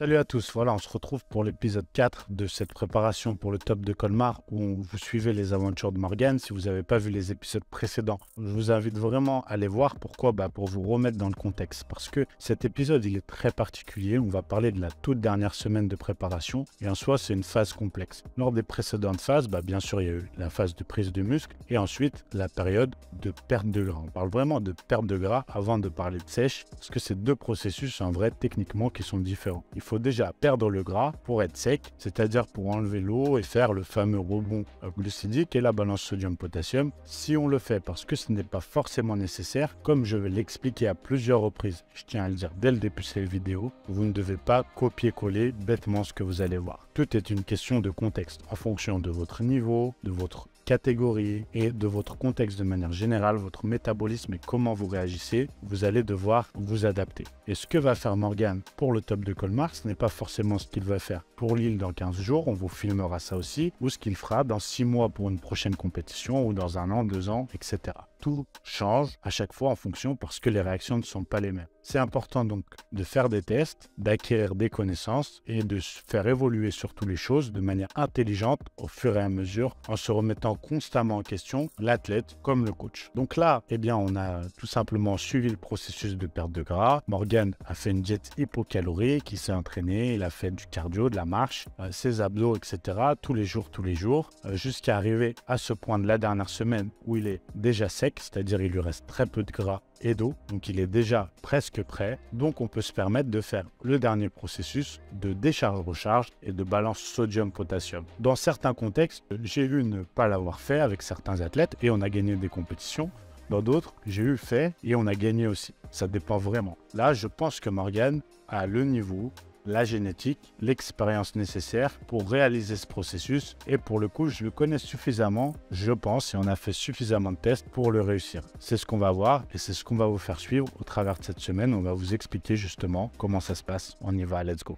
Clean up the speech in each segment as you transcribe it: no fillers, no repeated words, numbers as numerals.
Salut à tous, voilà, on se retrouve pour l'épisode 4 de cette préparation pour le top de Colmar où vous suivez les aventures de Morgan. Si vous n'avez pas vu les épisodes précédents, je vous invite vraiment à les voir. Pourquoi? Pour vous remettre dans le contexte. Parce que cet épisode, il est très particulier. On va parler de la toute dernière semaine de préparation et en soi, c'est une phase complexe. Lors des précédentes phases, bien sûr, il y a eu la phase de prise de muscle et ensuite la période de perte de gras. On parle vraiment de perte de gras avant de parler de sèche parce que c'est deux processus en vrai techniquement qui sont différents. Il faut déjà perdre le gras pour être sec, c'est-à-dire pour enlever l'eau et faire le fameux rebond glucidique et la balance sodium-potassium. Si on le fait parce que ce n'est pas forcément nécessaire, comme je vais l'expliquer à plusieurs reprises, je tiens à le dire dès le début de cette vidéo, vous ne devez pas copier-coller bêtement ce que vous allez voir. Tout est une question de contexte en fonction de votre niveau, de votre catégorie et de votre contexte de manière générale, votre métabolisme et comment vous réagissez, vous allez devoir vous adapter. Et ce que va faire Morgan pour le top de Colmar, ce n'est pas forcément ce qu'il va faire pour l'île dans 15 jours, on vous filmera ça aussi, ou ce qu'il fera dans 6 mois pour une prochaine compétition ou dans 1 an, 2 ans, etc. Tout change à chaque fois en fonction parce que les réactions ne sont pas les mêmes. C'est important donc de faire des tests, d'acquérir des connaissances et de faire évoluer surtout les choses de manière intelligente au fur et à mesure en se remettant constamment en question l'athlète comme le coach. Donc là, on a tout simplement suivi le processus de perte de gras. Morgan a fait une diète hypocalorique, il s'est entraîné, il a fait du cardio, de la marche, ses abdos, etc. tous les jours, jusqu'à arriver à ce point de la dernière semaine où il est déjà sec, c'est-à-dire il lui reste très peu de gras et d'eau, donc il est déjà presque prêt. Donc on peut se permettre de faire le dernier processus de décharge-recharge et de balance sodium-potassium. Dans certains contextes, j'ai vu ne pas l'avoir fait avec certains athlètes et on a gagné des compétitions. Dans d'autres, j'ai eu fait et on a gagné aussi. Ça dépend vraiment. Là, je pense que Morgan a le niveau, la génétique, l'expérience nécessaire pour réaliser ce processus et pour le coup, je le connais suffisamment, je pense, et on a fait suffisamment de tests pour le réussir. C'est ce qu'on va voir et c'est ce qu'on va vous faire suivre au travers de cette semaine. On va vous expliquer justement comment ça se passe. On y va, let's go.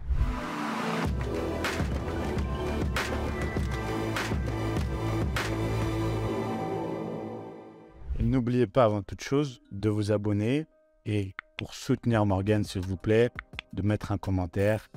N'oubliez pas avant toute chose de vous abonner et pour soutenir Morgan, s'il vous plaît, de mettre un commentaire,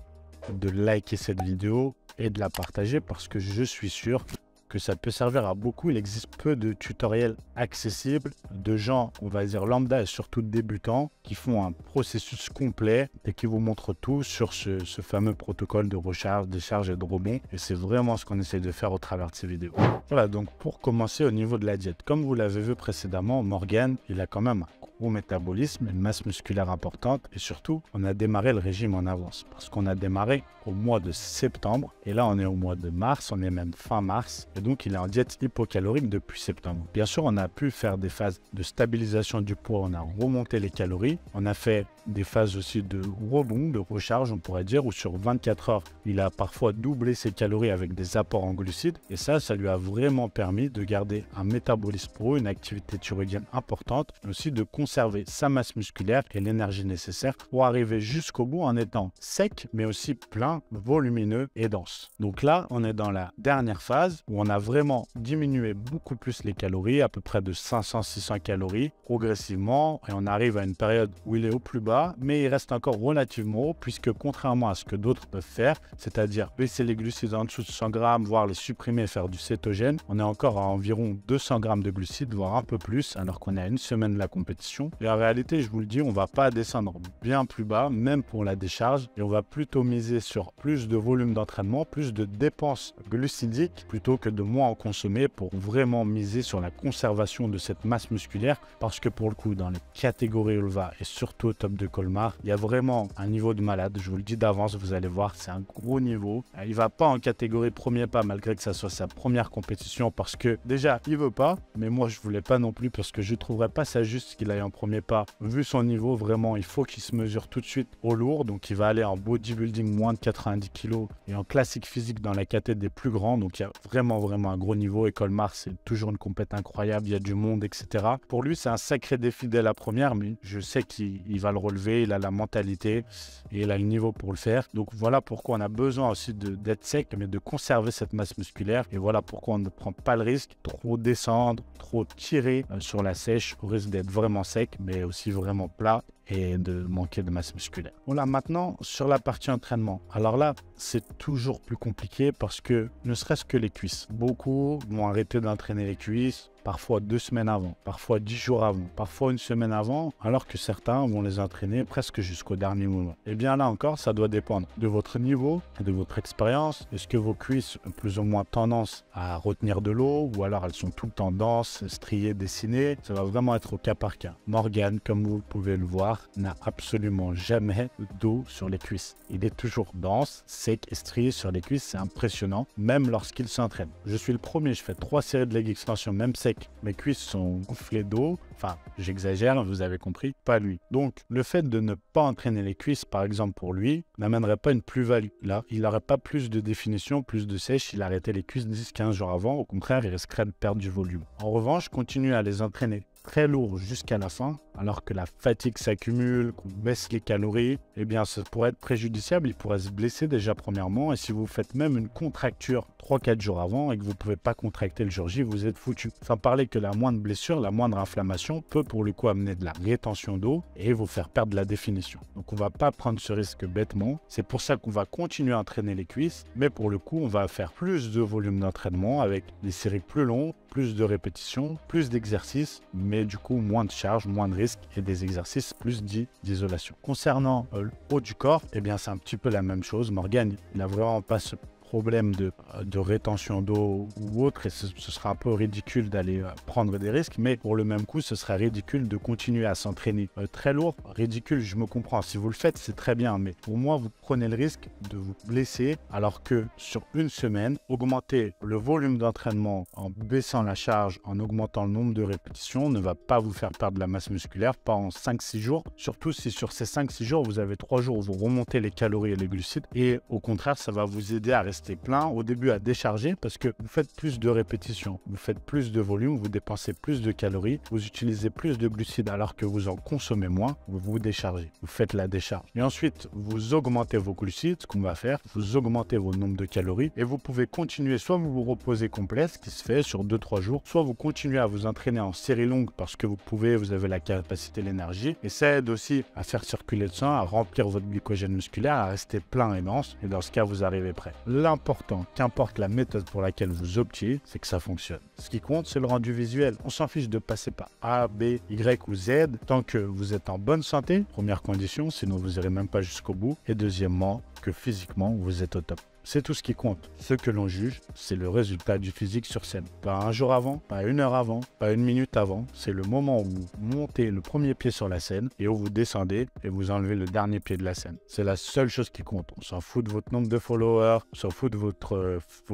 de liker cette vidéo et de la partager parce que je suis sûr que ça peut servir à beaucoup. Il existe peu de tutoriels accessibles de gens, on va dire lambda et surtout de débutants, qui font un processus complet et qui vous montrent tout sur ce fameux protocole de recharge, décharge et de rebond. Et c'est vraiment ce qu'on essaie de faire au travers de ces vidéos. Voilà, donc pour commencer au niveau de la diète, comme vous l'avez vu précédemment, Morgan, il a quand même un gros métabolisme, une masse musculaire importante et surtout, on a démarré le régime en avance parce qu'on a démarré au mois de septembre et là, on est au mois de mars, on est même fin mars. Et donc, il est en diète hypocalorique depuis septembre. Bien sûr, on a pu faire des phases de stabilisation du poids, on a remonté les calories. On a fait des phases aussi de rebond, de recharge, on pourrait dire, où sur 24 heures, il a parfois doublé ses calories avec des apports en glucides. Et ça lui a vraiment permis de garder un métabolisme pro, une activité thyroïdienne importante, mais aussi de conserver sa masse musculaire et l'énergie nécessaire pour arriver jusqu'au bout en étant sec, mais aussi plein, volumineux et dense. Donc là, on est dans la dernière phase où on a vraiment diminué beaucoup plus les calories, à peu près de 500-600 calories progressivement, et on arrive à une période où il est au plus bas, mais il reste encore relativement haut, puisque contrairement à ce que d'autres peuvent faire, c'est-à-dire baisser les glucides en dessous de 100 grammes, voire les supprimer et faire du cétogène, on est encore à environ 200 grammes de glucides, voire un peu plus, alors qu'on est à une semaine de la compétition. Et en réalité, je vous le dis, on va pas descendre bien plus bas, même pour la décharge, et on va plutôt miser sur plus de volume d'entraînement, plus de dépenses glucidiques, plutôt que de moins en consommer pour vraiment miser sur la conservation de cette masse musculaire, parce que pour le coup, dans les catégories Ulva et surtout au top de Colmar, il y a vraiment un niveau de malade. Je vous le dis d'avance, vous allez voir, c'est un gros niveau. Il va pas en catégorie premier pas, malgré que ça soit sa première compétition, parce que déjà, il veut pas, mais moi, je voulais pas non plus, parce que je trouverais pas ça juste qu'il aille en premier pas. Vu son niveau, vraiment, il faut qu'il se mesure tout de suite au lourd, donc il va aller en bodybuilding moins de 90 kg et en classique physique dans la catégorie des plus grands, donc il y a vraiment un gros niveau. Et Colmar, c'est toujours une compète incroyable, il y a du monde, etc. Pour lui, c'est un sacré défi dès la première, mais je sais qu'il va le relever, il a la mentalité et il a le niveau pour le faire. Donc voilà pourquoi on a besoin aussi d'être sec, mais de conserver cette masse musculaire. Et voilà pourquoi on ne prend pas le risque trop descendre, trop tirer sur la sèche, au risque d'être vraiment sec sec, mais aussi vraiment plat et de manquer de masse musculaire. Voilà, maintenant sur la partie entraînement. Alors là, c'est toujours plus compliqué parce que ne serait-ce que les cuisses. Beaucoup vont arrêter d'entraîner les cuisses, parfois 2 semaines avant, parfois 10 jours avant, parfois 1 semaine avant, alors que certains vont les entraîner presque jusqu'au dernier moment. Et bien là encore, ça doit dépendre de votre niveau, de votre expérience. Est-ce que vos cuisses ont plus ou moins tendance à retenir de l'eau ou alors elles sont tout le temps denses, striées, dessinées? Ça va vraiment être au cas par cas. Morgan, comme vous pouvez le voir, n'a absolument jamais d'eau sur les cuisses. Il est toujours dense, sec et strié sur les cuisses. C'est impressionnant, même lorsqu'il s'entraîne. Je suis le premier, je fais 3 séries de leg extension, même sec. Mes cuisses sont gonflées d'eau. Enfin, j'exagère, vous avez compris, pas lui. Donc, le fait de ne pas entraîner les cuisses, par exemple pour lui, n'amènerait pas une plus-value. Là, il n'aurait pas plus de définition, plus de sèche, il arrêtait les cuisses 10-15 jours avant. Au contraire, il risquerait de perdre du volume. En revanche, continue à les entraîner très lourd jusqu'à la fin, alors que la fatigue s'accumule, qu'on baisse les calories, eh bien ça pourrait être préjudiciable, il pourrait se blesser déjà premièrement, et si vous faites même une contracture 3-4 jours avant et que vous ne pouvez pas contracter le jour J, vous êtes foutu. Sans parler que la moindre blessure, la moindre inflammation peut pour le coup amener de la rétention d'eau et vous faire perdre la définition. Donc on ne va pas prendre ce risque bêtement, c'est pour ça qu'on va continuer à entraîner les cuisses, mais pour le coup on va faire plus de volume d'entraînement avec des séries plus longues, plus de répétitions, plus d'exercices, mais du coup moins de charge, moins de risques et des exercices plus dits d'isolation. Concernant le haut du corps, eh bien c'est un petit peu la même chose. Morgan, il n'a vraiment pas ce problème de rétention d'eau ou autre, et ce sera un peu ridicule d'aller prendre des risques, mais pour le même coup ce serait ridicule de continuer à s'entraîner très lourd. Ridicule, je me comprends, si vous le faites c'est très bien, mais pour moi vous prenez le risque de vous blesser, alors que sur une semaine, augmenter le volume d'entraînement en baissant la charge, en augmentant le nombre de répétitions ne va pas vous faire perdre de la masse musculaire, pas en 5-6 jours, surtout si sur ces 5-6 jours vous avez 3 jours où vous remontez les calories et les glucides, et au contraire ça va vous aider à rester plein au début, à décharger, parce que vous faites plus de répétitions, vous faites plus de volume, vous dépensez plus de calories, vous utilisez plus de glucides alors que vous en consommez moins, vous vous déchargez, vous faites la décharge. Et ensuite, vous augmentez vos glucides, ce qu'on va faire, vous augmentez vos nombres de calories et vous pouvez continuer, soit vous vous reposez complet, ce qui se fait sur 2-3 jours, soit vous continuez à vous entraîner en série longue parce que vous pouvez, vous avez la capacité, l'énergie, et ça aide aussi à faire circuler le sang, à remplir votre glycogène musculaire, à rester plein et dense, et dans ce cas, vous arrivez prêt. L'important, qu'importe la méthode pour laquelle vous optiez, c'est que ça fonctionne. Ce qui compte, c'est le rendu visuel. On s'en fiche de passer par A, B, Y ou Z, tant que vous êtes en bonne santé, première condition, sinon vous n'irez même pas jusqu'au bout, et deuxièmement, que physiquement, vous êtes au top. C'est tout ce qui compte. Ce que l'on juge, c'est le résultat du physique sur scène. Pas un jour avant, pas 1 heure avant, pas 1 minute avant. C'est le moment où vous montez le premier pied sur la scène et où vous descendez et vous enlevez le dernier pied de la scène. C'est la seule chose qui compte. On s'en fout de votre nombre de followers, on s'en fout de vos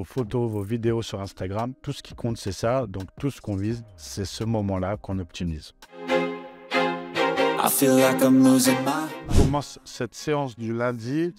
photos, vos vidéos sur Instagram. Tout ce qui compte, c'est ça. Donc tout ce qu'on vise, c'est ce moment-là qu'on optimise. On commence cette séance du lundi,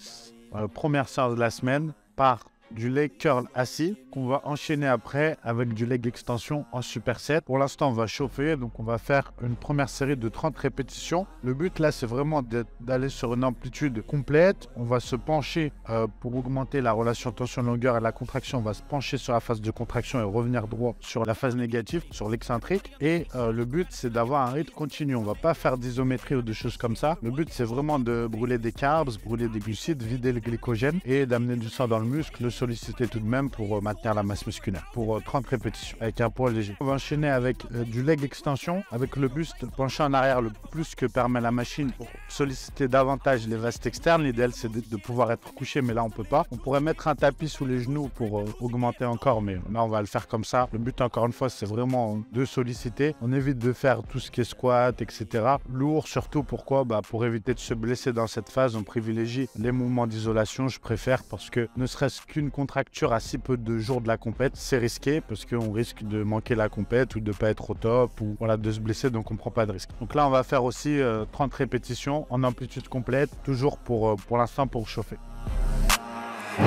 première séance de la semaine, par du leg curl assis qu'on va enchaîner après avec du leg extension en superset. Pour l'instant, on va chauffer, donc on va faire une première série de 30 répétitions. Le but là, c'est vraiment d'aller sur une amplitude complète. On va se pencher pour augmenter la relation tension-longueur et la contraction. On va se pencher sur la phase de contraction et revenir droit sur la phase négative, sur l'excentrique. Et le but, c'est d'avoir un rythme continu. On va pas faire d'isométrie ou de choses comme ça. Le but, c'est vraiment de brûler des carbs, brûler des glucides, vider le glycogène et d'amener du sang dans le muscle, le solliciter tout de même pour maintenir la masse musculaire, pour 30 répétitions avec un poids léger. On va enchaîner avec du leg extension, avec le buste penché en arrière le plus que permet la machine pour solliciter davantage les vastes externes. L'idéal, c'est de pouvoir être couché, mais là on peut pas. On pourrait mettre un tapis sous les genoux pour augmenter encore, mais là on va le faire comme ça. Le but, encore une fois, c'est vraiment de solliciter. On évite de faire tout ce qui est squat, etc. Lourd surtout. Pourquoi? Pour éviter de se blesser dans cette phase, on privilégie les mouvements d'isolation. Je préfère, parce que ne serait-ce qu'une contracture à si peu de jours de la compète, c'est risqué parce qu'on risque de manquer la compète ou de pas être au top ou voilà, de se blesser, donc on prend pas de risque. Donc là on va faire aussi 30 répétitions en amplitude complète, toujours pour l'instant pour chauffer.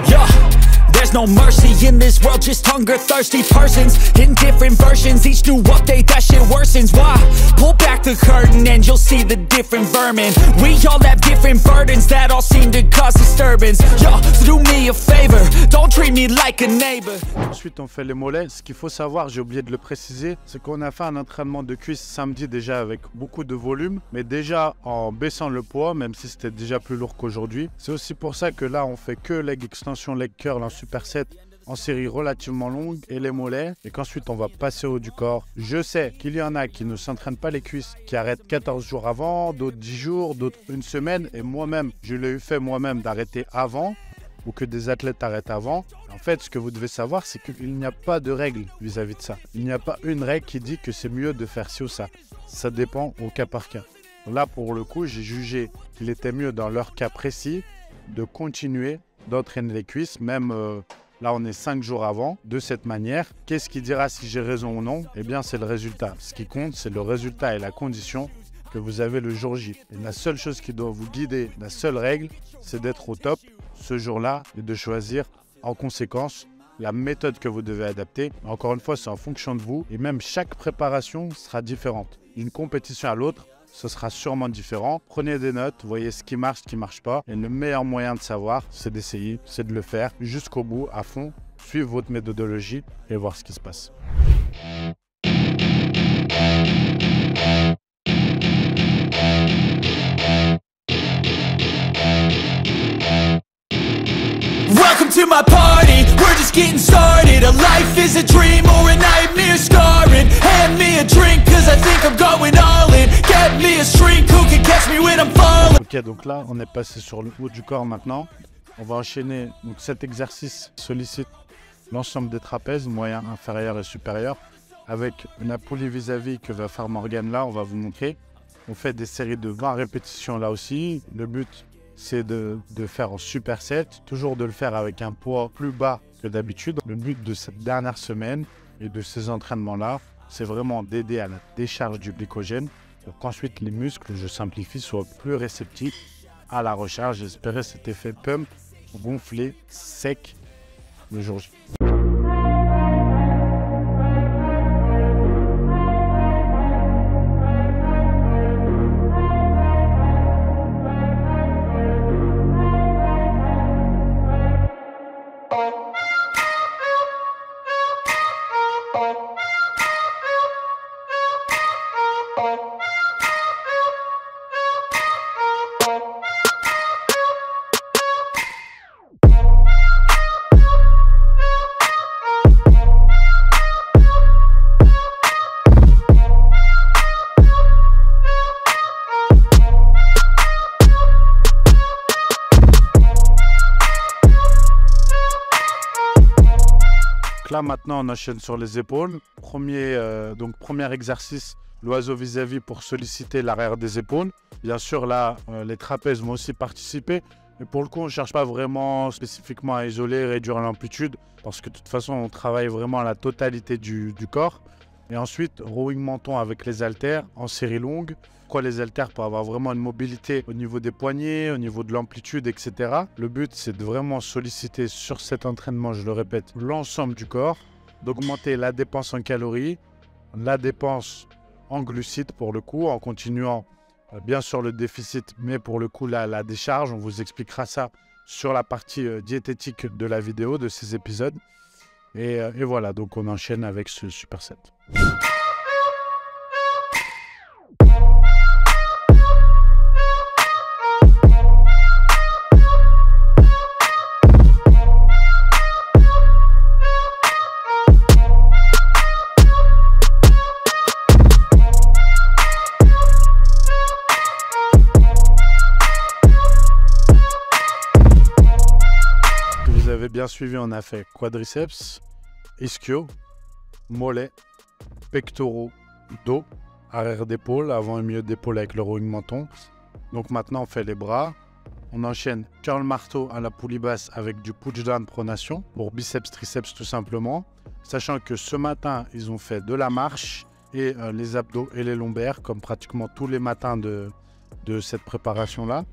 Yeah. There's no mercy in this world, just hunger-thirsty persons in different versions, each new update that shit worsens. Why? Pull back the curtain and you'll see the different vermin. We all have different burdens that all seem to cause disturbance. Yo, so do me a favor, don't treat me like a neighbor. Ensuite on fait les mollets. Ce qu'il faut savoir, j'ai oublié de le préciser, c'est qu'on a fait un entraînement de cuisse samedi déjà avec beaucoup de volume, mais déjà en baissant le poids, même si c'était déjà plus lourd qu'aujourd'hui. C'est aussi pour ça que là on fait que leg extension, leg curl en superset en série relativement longue et les mollets, et qu'ensuite on va passer au haut du corps. Je sais qu'il y en a qui ne s'entraînent pas les cuisses, qui arrêtent 14 jours avant, d'autres 10 jours, d'autres une semaine, et moi-même, je l'ai eu fait moi-même d'arrêter avant, ou que des athlètes arrêtent avant. En fait, ce que vous devez savoir, c'est qu'il n'y a pas de règle vis-à-vis de ça. Il n'y a pas une règle qui dit que c'est mieux de faire ci ou ça. Ça dépend au cas par cas. Là, pour le coup, j'ai jugé qu'il était mieux dans leur cas précis de continuer d'entraîner les cuisses, même là on est 5 jours avant, de cette manière. Qu'est-ce qui dira si j'ai raison ou non? Eh bien c'est le résultat. Ce qui compte, c'est le résultat et la condition que vous avez le jour J. Et la seule chose qui doit vous guider, la seule règle, c'est d'être au top ce jour-là et de choisir en conséquence la méthode que vous devez adapter. Encore une fois, c'est en fonction de vous, et même chaque préparation sera différente. D'une compétition à l'autre, ce sera sûrement différent. Prenez des notes, voyez ce qui marche, ce qui ne marche pas. Et le meilleur moyen de savoir, c'est d'essayer, c'est de le faire jusqu'au bout, à fond, suivre votre méthodologie et voir ce qui se passe. Welcome to my party, we're just getting started. A life is a dream or a nightmare scarring. Hand me a drink cause I think I'm going all in. Get me a shrink who can catch me when I'm falling. Ok, donc là on est passé sur le haut du corps maintenant. On va enchaîner. Donc cet exercice sollicite l'ensemble des trapèzes, moyen, inférieur et supérieur, avec une appuie vis-à-vis que va faire Morgane là, on va vous montrer. On fait des séries de 20 répétitions là aussi. Le but, c'est de faire en superset, toujours de le faire avec un poids plus bas que d'habitude. Le but de cette dernière semaine et de ces entraînements-là, c'est vraiment d'aider à la décharge du glycogène pour qu'ensuite les muscles, je simplifie, soient plus réceptifs à la recharge. J'espérais cet effet pump, gonflé, sec le jour J. Là maintenant on enchaîne sur les épaules. Premier exercice, l'oiseau vis-à-vis pour solliciter l'arrière des épaules. Bien sûr là les trapèzes vont aussi participer, mais pour le coup on ne cherche pas vraiment spécifiquement à isoler, réduire l'amplitude, parce que de toute façon on travaille vraiment à la totalité du corps. Et ensuite rowing menton avec les haltères en série longue. Pourquoi les haltères? Pour avoir vraiment une mobilité au niveau des poignets, au niveau de l'amplitude, etc. Le but, c'est de vraiment solliciter sur cet entraînement, je le répète, l'ensemble du corps, d'augmenter la dépense en calories, la dépense en glucides pour le coup, en continuant bien sûr le déficit, mais pour le coup la décharge. On vous expliquera ça sur la partie diététique de la vidéo, de ces épisodes. Et voilà, donc on enchaîne avec ce superset. Vous avez bien suivi, on a fait quadriceps, ischio, mollets, pectoraux, dos, arrière d'épaule, avant et milieu d'épaule avec le rowing menton. Donc maintenant on fait les bras. On enchaîne curl marteau à la poulie basse avec du push down pronation pour biceps triceps tout simplement. Sachant que ce matin ils ont fait de la marche et les abdos et les lombaires comme pratiquement tous les matins de cette préparation là.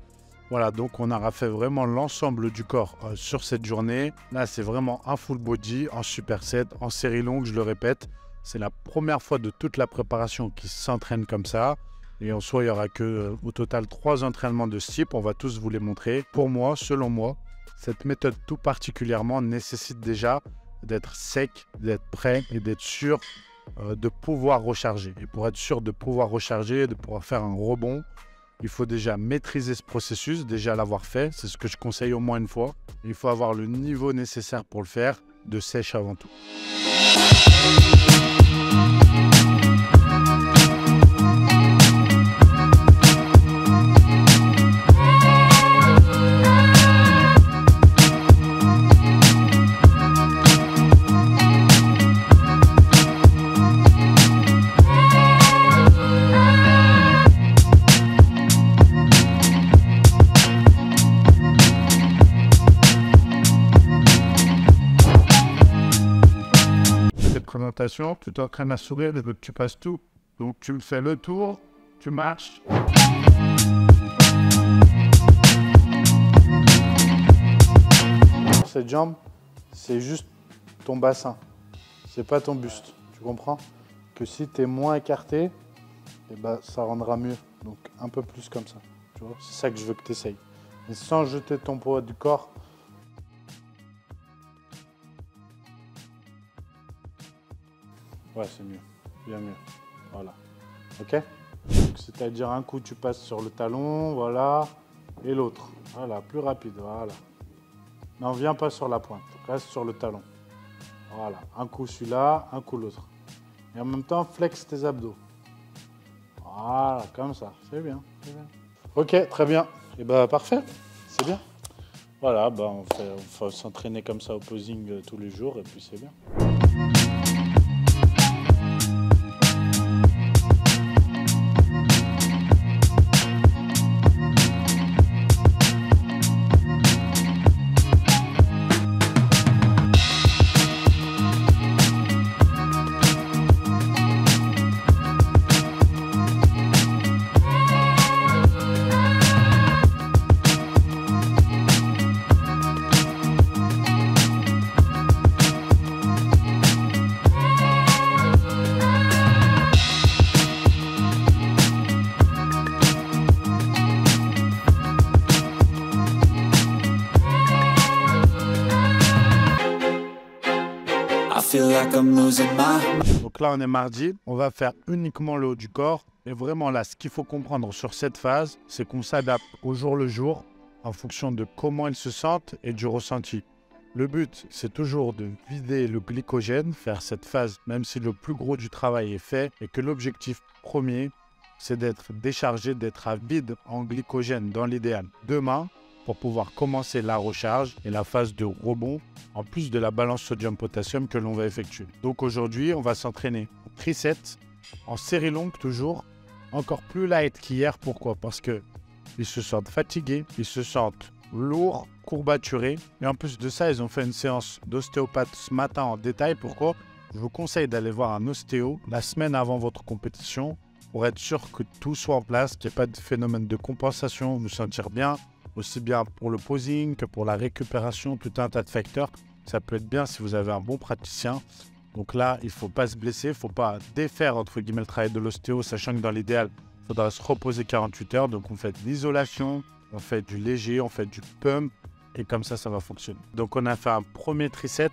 Voilà, donc on aura fait vraiment l'ensemble du corps sur cette journée. Là, c'est vraiment un full body en superset, en série longue, je le répète. C'est la première fois de toute la préparation qui s'entraîne comme ça. Et en soi, il n'y aura que au total 3 entraînements de ce type. On va tous vous les montrer. Pour moi, selon moi, cette méthode tout particulièrement nécessite déjà d'être sec, d'être prêt et d'être sûr de pouvoir recharger. Et pour être sûr de pouvoir recharger, de pouvoir faire un rebond, il faut déjà maîtriser ce processus, déjà l'avoir fait. C'est ce que je conseille au moins une fois. Il faut avoir le niveau nécessaire pour le faire, de sèche avant tout. Présentation, tu t'entraînes à sourire, je veux que tu passes tout. Donc tu me fais le tour, tu marches. Cette jambe, c'est juste ton bassin, c'est pas ton buste. Tu comprends? Que si tu es moins écarté, eh ben, ça rendra mieux. Donc un peu plus comme ça. Tu vois, c'est ça que je veux que tu essayes. Mais sans jeter ton poids du corps. Ouais, c'est mieux, bien mieux, voilà, ok. C'est-à-dire un coup tu passes sur le talon, voilà, et l'autre, voilà, plus rapide, voilà. Non, viens pas sur la pointe, reste sur le talon, voilà, un coup celui-là, un coup l'autre. Et en même temps, flex tes abdos, voilà, comme ça, c'est bien, c'est bien. Ok, très bien, et bah parfait, c'est bien. Voilà, bah on faut s'entraîner comme ça au posing tous les jours, et puis c'est bien. Donc là on est mardi, on va faire uniquement le haut du corps. Et vraiment là, ce qu'il faut comprendre sur cette phase, c'est qu'on s'adapte au jour le jour en fonction de comment ils se sentent et du ressenti. Le but, c'est toujours de vider le glycogène, faire cette phase, même si le plus gros du travail est fait, et que l'objectif premier, c'est d'être déchargé, d'être à vide en glycogène dans l'idéal. Demain, pour pouvoir commencer la recharge et la phase de rebond, en plus de la balance sodium-potassium que l'on va effectuer. Donc aujourd'hui, on va s'entraîner en trisets, en série longue toujours, encore plus light qu'hier. Pourquoi? Parce qu'ils se sentent fatigués, ils se sentent lourds, courbaturés. Et en plus de ça, ils ont fait une séance d'ostéopathe ce matin en détail. Pourquoi? Je vous conseille d'aller voir un ostéo la semaine avant votre compétition pour être sûr que tout soit en place, qu'il n'y ait pas de phénomène de compensation, vous sentir bien. Aussi bien pour le posing que pour la récupération, tout un tas de facteurs. Ça peut être bien si vous avez un bon praticien. Donc là, il ne faut pas se blesser, il ne faut pas défaire entre guillemets le travail de l'ostéo, sachant que dans l'idéal, il faudra se reposer 48 heures. Donc on fait de l'isolation, on fait du léger, on fait du pump et comme ça, ça va fonctionner. Donc on a fait un premier triset,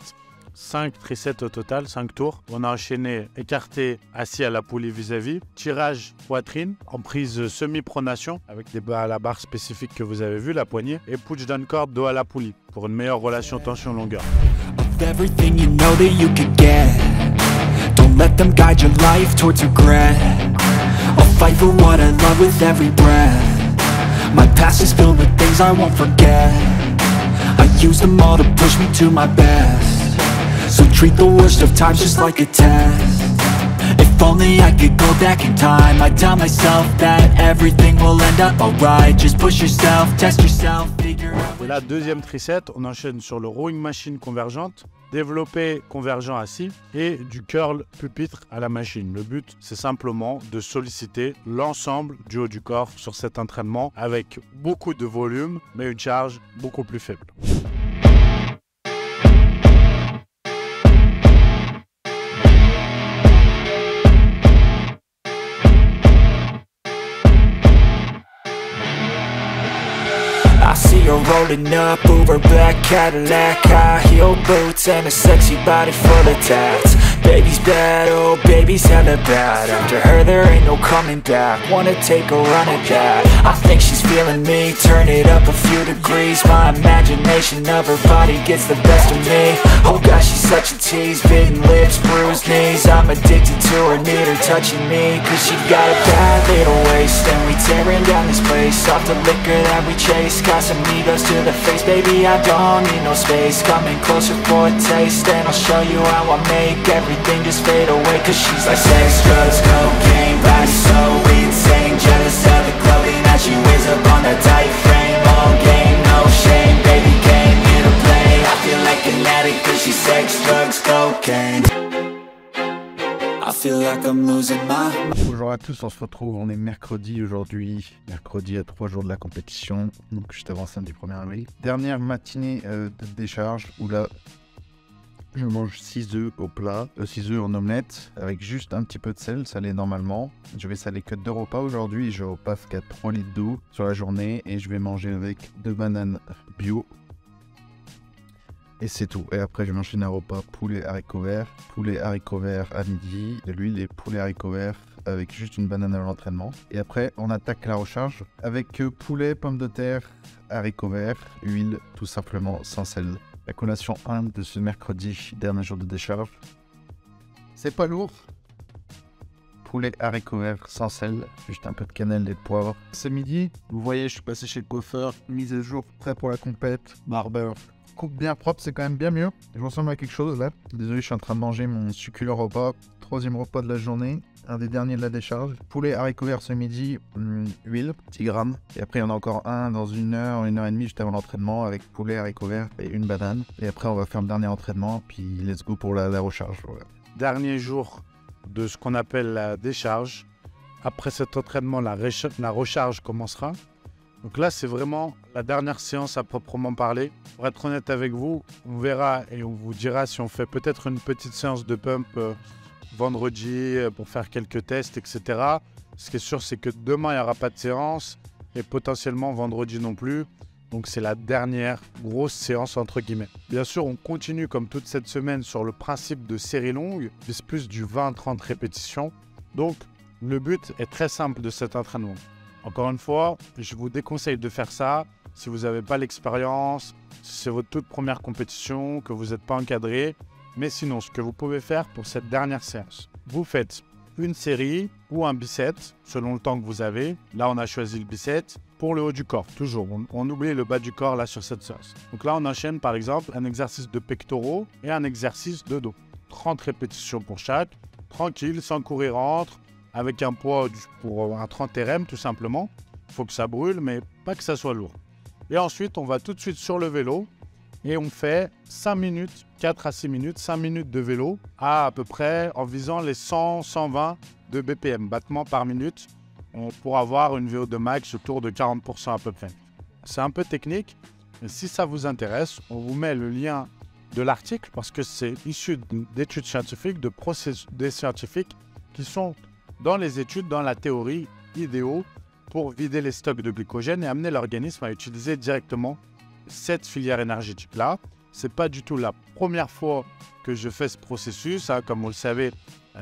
5 trisets au total, 5 tours. On a enchaîné écarté, assis à la poulie vis-à-vis, tirage poitrine en prise semi-pronation avec des bas à la barre spécifiques que vous avez vu, la poignée, et push down cord dos à la poulie pour une meilleure relation tension-longueur. Everything you know that you could get. Don't let them guide your life towards regret. I'll fight for what I love with every breath. My past is filled with things I won't forget. I use them all to push me to my best. So treat the worst of times just like a test. If only I could go back in time, I'd tell myself that everything will end up alright. Just push yourself, test yourself, figure out. Et la deuxième tricep, on enchaîne sur le rowing machine convergente, développé convergent assis et du curl pupitre à la machine. Le but, c'est simplement de solliciter l'ensemble du haut du corps sur cet entraînement avec beaucoup de volume, mais une charge beaucoup plus faible. I see her rolling up, Uber black Cadillac, high heel boots and a sexy body full of tats. Baby's bad, oh baby's hella bad. After her there ain't no coming back. Wanna take a run at that. I think she's feeling me, turn it up a few degrees. My imagination of her body gets the best of me. Oh gosh, she's such a tease, bitten lips, bruised knees. I'm addicted to her, need her touching me, cause she got a bad little waist. And we tearing down this place, off the liquor that we chase. Casamigos to the face, baby I don't need no space. Coming closer for a taste, and I'll show you how I make everything just fade away. Cause she's like sex, drugs, cocaine, body so insane. Jealous of the clothing that she wears up on that tight frame. All game, no shame, baby came here to play. I feel like an addict cause she's sex, drugs, cocaine. I feel like I'm losing my... Bonjour à tous, on se retrouve, on est mercredi aujourd'hui, mercredi à 3 jours de la compétition, donc juste avant samedi 1er avril. Dernière matinée de décharge où là, je mange 6 œufs au plat, 6 œufs en omelette, avec juste un petit peu de sel, salé normalement. Je vais saler que 2 repas aujourd'hui, je repasse qu'à 3 litres d'eau sur la journée et je vais manger avec 2 bananes bio. Et c'est tout. Et après, je vais manger un repas poulet haricots verts à midi, de l'huile et poulet haricots verts avec juste une banane à l'entraînement. Et après, on attaque la recharge avec poulet, pommes de terre, haricots verts, huile, tout simplement sans sel. La collation 1 de ce mercredi, dernier jour de décharge. C'est pas lourd. Poulet haricots verts sans sel, juste un peu de cannelle et de poivre. C'est midi, vous voyez, je suis passé chez le coiffeur, mise à jour, prêt pour la compète, barbeur. Coupe bien propre, c'est quand même bien mieux. Je ressemble à quelque chose là. Désolé, je suis en train de manger mon succulent repas. 3e repas de la journée, un des derniers de la décharge. Poulet haricots verts ce midi, huile, 10 grammes. Et après, il y en a encore un dans 1 heure et demie juste avant l'entraînement avec poulet haricots verts et une banane. Et après, on va faire le dernier entraînement, puis let's go pour la recharge. Voilà. Dernier jour de ce qu'on appelle la décharge. Après cet entraînement, la recharge commencera. Donc là, c'est vraiment la dernière séance à proprement parler. Pour être honnête avec vous, on verra et on vous dira si on fait peut-être une petite séance de pump vendredi pour faire quelques tests, etc. Ce qui est sûr, c'est que demain, il n'y aura pas de séance et potentiellement vendredi non plus. Donc c'est la dernière grosse séance entre guillemets. Bien sûr, on continue comme toute cette semaine sur le principe de série longue, c'est plus du 20-30 répétitions. Donc le but est très simple de cet entraînement. Encore une fois, je vous déconseille de faire ça si vous n'avez pas l'expérience, si c'est votre toute première compétition, que vous n'êtes pas encadré. Mais sinon, ce que vous pouvez faire pour cette dernière séance, vous faites une série ou un bicep, selon le temps que vous avez. Là, on a choisi le bicep pour le haut du corps, toujours. On oublie le bas du corps là sur cette séance. Donc là, on enchaîne par exemple un exercice de pectoraux et un exercice de dos. 30 répétitions pour chaque, tranquille, sans courir entre, avec un poids pour un 30 RM tout simplement. Il faut que ça brûle, mais pas que ça soit lourd. Et ensuite, on va tout de suite sur le vélo et on fait 5 minutes, 4 à 6 minutes, 5 minutes de vélo à peu près en visant les 100-120 de BPM, battements par minute, pour avoir une VO2 max autour de 40% à peu près. C'est un peu technique, mais si ça vous intéresse, on vous met le lien de l'article parce que c'est issu d'études scientifiques, de procédés scientifiques qui sont dans les études, dans la théorie, idéaux pour vider les stocks de glycogène et amener l'organisme à utiliser directement cette filière énergétique-là. Ce n'est pas du tout la première fois que je fais ce processus. Hein. Comme vous le savez,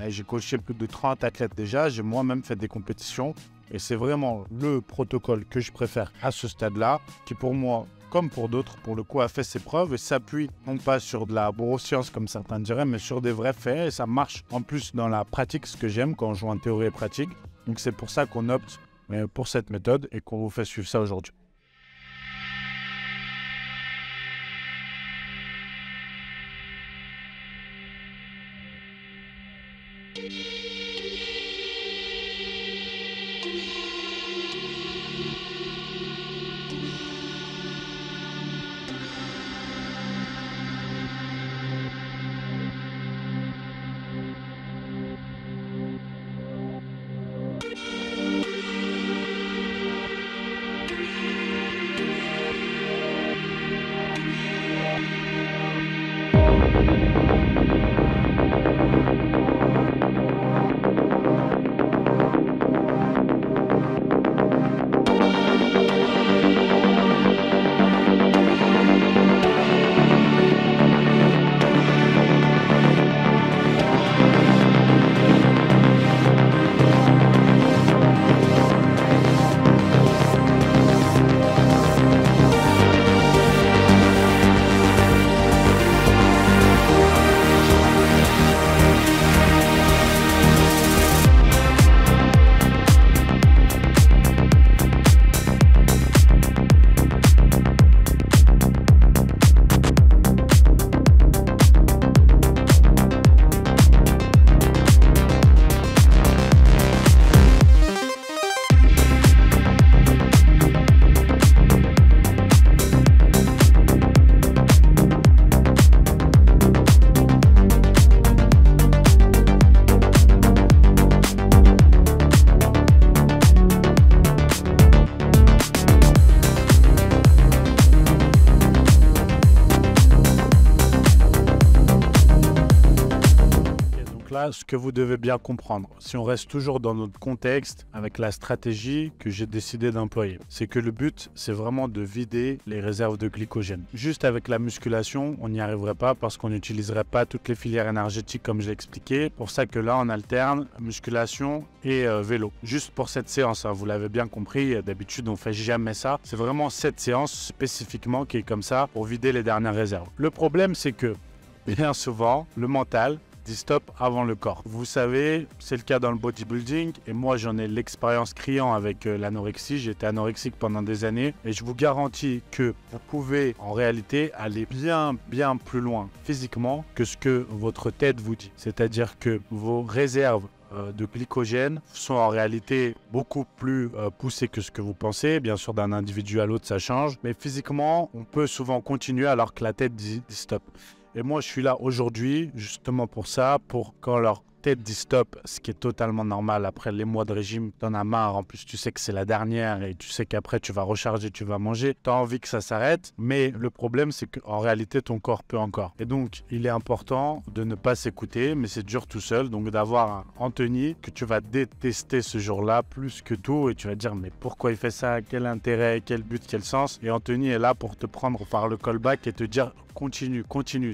j'ai coaché plus de 30 athlètes déjà. J'ai moi-même fait des compétitions. Et c'est vraiment le protocole que je préfère à ce stade-là, qui pour moi, comme pour d'autres, pour le coup, a fait ses preuves et s'appuie non pas sur de la neuroscience comme certains diraient, mais sur des vrais faits. Et ça marche en plus dans la pratique, ce que j'aime quand je joue en théorie et pratique. Donc c'est pour ça qu'on opte pour cette méthode et qu'on vous fait suivre ça aujourd'hui. Là, ce que vous devez bien comprendre, si on reste toujours dans notre contexte avec la stratégie que j'ai décidé d'employer, c'est que le but, c'est vraiment de vider les réserves de glycogène. Juste avec la musculation, on n'y arriverait pas parce qu'on n'utiliserait pas toutes les filières énergétiques comme j'ai expliqué. Pour ça que là, on alterne musculation et vélo. Juste pour cette séance, hein, vous l'avez bien compris, d'habitude, on fait jamais ça. C'est vraiment cette séance spécifiquement qui est comme ça pour vider les dernières réserves. Le problème, c'est que bien souvent, le mental dit stop avant le corps. Vous savez, c'est le cas dans le bodybuilding et moi j'en ai l'expérience criant avec l'anorexie. J'étais anorexique pendant des années et je vous garantis que vous pouvez en réalité aller bien plus loin physiquement que ce que votre tête vous dit. C'est-à-dire que vos réserves de glycogène sont en réalité beaucoup plus poussées que ce que vous pensez. Bien sûr, d'un individu à l'autre, ça change. Mais physiquement, on peut souvent continuer alors que la tête dit stop. Et moi, je suis là aujourd'hui justement pour ça, pour quand leur tête dit stop, ce qui est totalement normal. Après les mois de régime, t'en as marre. En plus, tu sais que c'est la dernière et tu sais qu'après, tu vas recharger, tu vas manger. Tu as envie que ça s'arrête. Mais le problème, c'est qu'en réalité, ton corps peut encore. Et donc, il est important de ne pas s'écouter, mais c'est dur tout seul. Donc, d'avoir un Anthony que tu vas détester ce jour-là plus que tout. Et tu vas dire, mais pourquoi il fait ça? Quel intérêt? Quel but? Quel sens? Et Anthony est là pour te prendre par le callback et te dire, continue.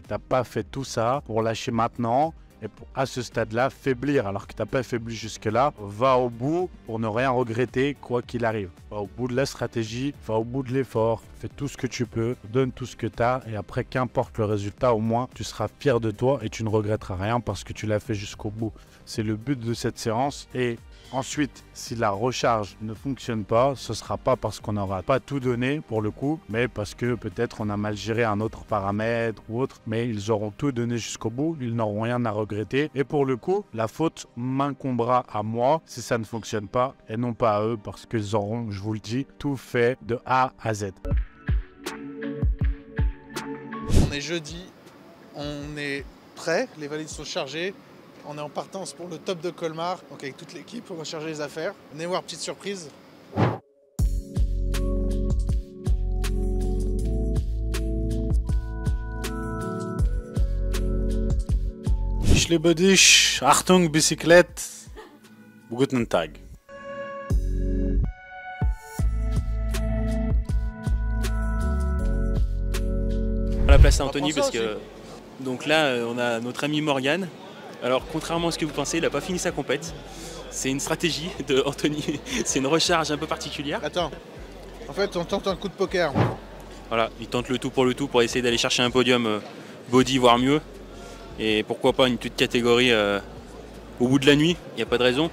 T'as pas fait tout ça pour lâcher maintenant. Et à ce stade-là, faiblir alors que tu n'as pas faibli jusque-là, va au bout pour ne rien regretter quoi qu'il arrive. Va au bout de la stratégie, va au bout de l'effort, fais tout ce que tu peux, donne tout ce que tu as et après, qu'importe le résultat, au moins, tu seras fier de toi et tu ne regretteras rien parce que tu l'as fait jusqu'au bout. C'est le but de cette séance. Et ensuite, si la recharge ne fonctionne pas, ce ne sera pas parce qu'on n'aura pas tout donné pour le coup, mais parce que peut-être on a mal géré un autre paramètre ou autre, mais ils auront tout donné jusqu'au bout, ils n'auront rien à regretter. Et pour le coup, la faute m'incombera à moi si ça ne fonctionne pas et non pas à eux parce qu'ils auront, je vous le dis, tout fait de A à Z. On est jeudi, on est prêt, les valises sont chargées. On est en partance pour le top de Colmar, donc avec toute l'équipe, on va charger les affaires. Venez voir, petite surprise. Ich liebe dich, Achtung, Bicyclette, guten Tag. On l'a placé à Anthony parce que donc là on a notre ami Morgan. Alors contrairement à ce que vous pensez, il n'a pas fini sa compète. C'est une stratégie de Anthony, c'est une recharge un peu particulière. Attends, en fait on tente un coup de poker. Voilà, il tente le tout pour essayer d'aller chercher un podium body voire mieux. Et pourquoi pas une petite catégorie au bout de la nuit, il n'y a pas de raison.